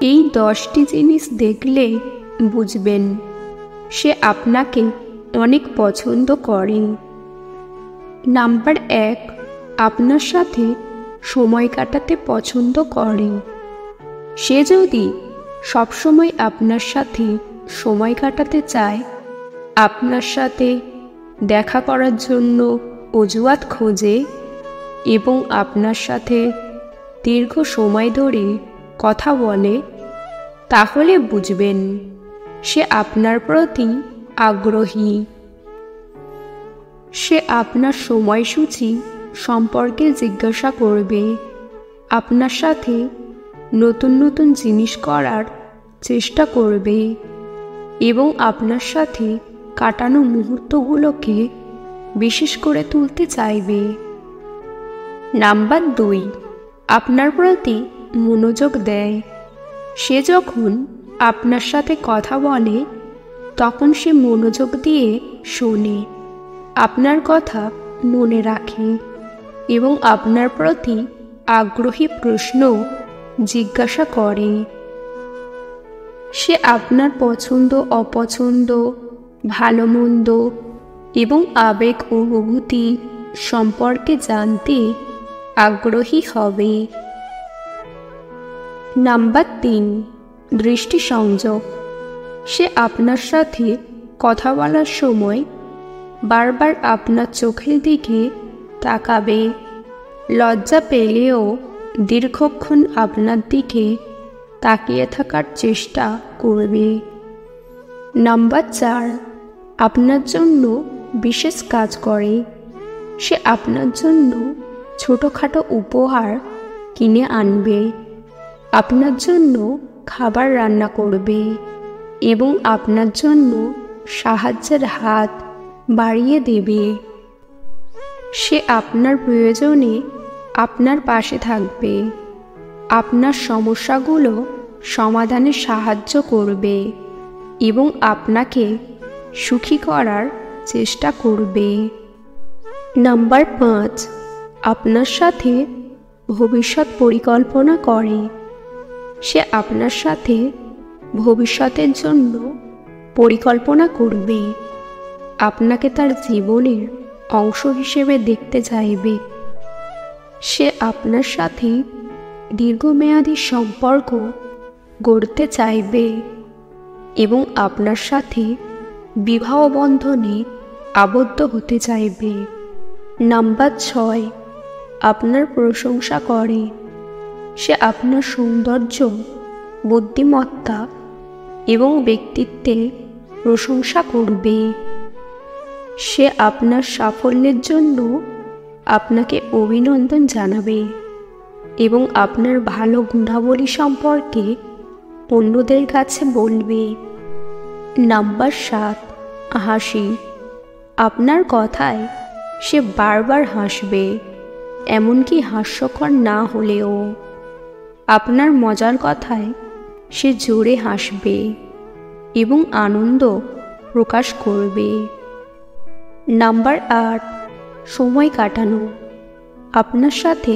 এই 10টি জিনিস দেখলে বুঝবেন সে আপনাকে অনেক পছন্দ করে। নাম্বার 1, আপনার সাথে সময় কাটাতে পছন্দ করে। সে যদি সবসময় আপনার সাথে সময় কাটাতে চায়, আপনার সাথে দেখা করার জন্য অজুহাত খোঁজে এবং আপনার সাথে দীর্ঘ সময় ধরে কথা বলে, তাহলে বুঝবেন সে আপনার প্রতি আগ্রহী। সে আপনার সময়সূচি সম্পর্কে জিজ্ঞাসা করবে, আপনার সাথে নতুন নতুন জিনিস করার চেষ্টা করবে এবং আপনার সাথে কাটানো মুহূর্তগুলোকে বিশেষ করে তুলতে চাইবে। নাম্বার 2, আপনার প্রতি মনোযোগ দেয়। সে যখন আপনার সাথে কথা বলে তখন সে মনোযোগ দিয়ে শোনে, আপনার কথা মনে রাখে এবং আপনার প্রতি আগ্রহী প্রশ্ন জিজ্ঞাসা করে। সে আপনার পছন্দ অপছন্দ, ভালো মন্দ এবং আবেগ অনুভূতি সম্পর্কে জানতে আগ্রহী হবে। নাম্বার 3, দৃষ্টি সংযোগ। সে আপনার সাথে কথা বলার সময় বারবার আপনার চোখের দিকে তাকাবে। লজ্জা পেলেও দীর্ঘক্ষণ আপনার দিকে তাকিয়ে থাকার চেষ্টা করবে। নাম্বার 4, আপনার জন্য বিশেষ কাজ করে। সে আপনার জন্য ছোটোখাটো উপহার কিনে আনবে, আপনার জন্য খাবার রান্না করবে এবং আপনার জন্য সাহায্যের হাত বাড়িয়ে দেবে। সে আপনার প্রয়োজনে আপনার পাশে থাকবে, আপনার সমস্যাগুলো সমাধানে সাহায্য করবে এবং আপনাকে সুখী করার চেষ্টা করবে। নাম্বার 5, আপনার সাথে ভবিষ্যৎ পরিকল্পনা করে। সে আপনার সাথে ভবিষ্যতের জন্য পরিকল্পনা করবে, আপনাকে তার জীবনের অংশ হিসেবে দেখতে চাইবে। সে আপনার সাথে দীর্ঘমেয়াদী সম্পর্ক গড়তে চাইবে এবং আপনার সাথে বিবাহ বন্ধনে আবদ্ধ হতে চাইবে। নাম্বার 6, আপনার প্রশংসা করে। সে আপনার সৌন্দর্য, বুদ্ধিমত্তা এবং ব্যক্তিত্বের প্রশংসা করবে। সে আপনার সাফল্যের জন্য আপনাকে অভিনন্দন জানাবে এবং আপনার ভালো গুণাবলী সম্পর্কে অন্যদের কাছে বলবে। নাম্বার 7, হাসি। আপনার কথায় সে বারবার হাসবে, এমনকি হাস্যকর না হলেও। আপনার মজার কথায় সে জোরে হাসবে এবং আনন্দ প্রকাশ করবে। নাম্বার 8, সময় কাটানো। আপনার সাথে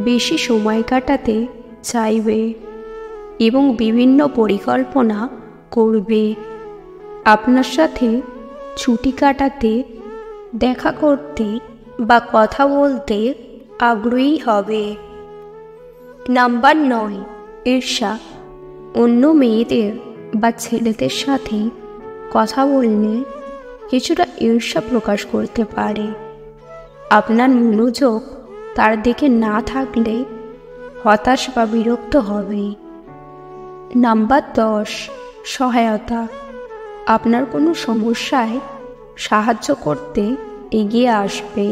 বেশি সময় কাটাতে চাইবে এবং বিভিন্ন পরিকল্পনা করবে। আপনার সাথে ছুটি কাটাতে, দেখা করতে বা কথা বলতে আগ্রহী হবে। নাম্বার 9, ঈর্ষা। অন্য মেয়েদের বা ছেলেদের সাথে কথা বললে কিছুটা ঈর্ষা প্রকাশ করতে পারে। আপনার মনোযোগ তার দিকে না থাকলে হতাশ বা বিরক্ত হবে। নাম্বার 10, সহায়তা। আপনার কোনো সমস্যায় সাহায্য করতে এগিয়ে আসবে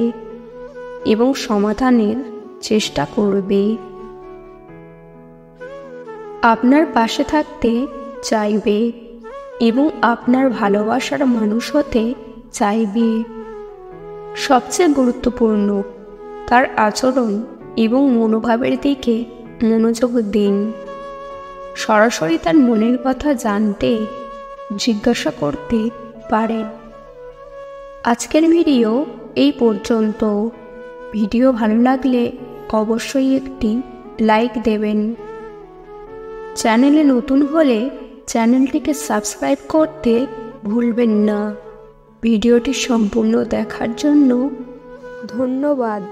এবং সমাধানের চেষ্টা করবে। আপনার পাশে থাকতে চাইবে এবং আপনার ভালোবাসার মানুষ হতে চাইবে। সবচেয়ে গুরুত্বপূর্ণ, তার আচরণ এবং মনোভাবের দিকে মনোযোগ দিন। সরাসরি তার মনের কথা জানতে জিজ্ঞাসা করতে পারেন। আজকের ভিডিও এই পর্যন্ত। ভিডিও ভালো লাগলে অবশ্যই একটি লাইক দেবেন। চ্যানেলে নতুন হলে চ্যানেলটিকে সাবস্ক্রাইব করতে ভুলবেন না। ভিডিওটি সম্পূর্ণ দেখার জন্য ধন্যবাদ।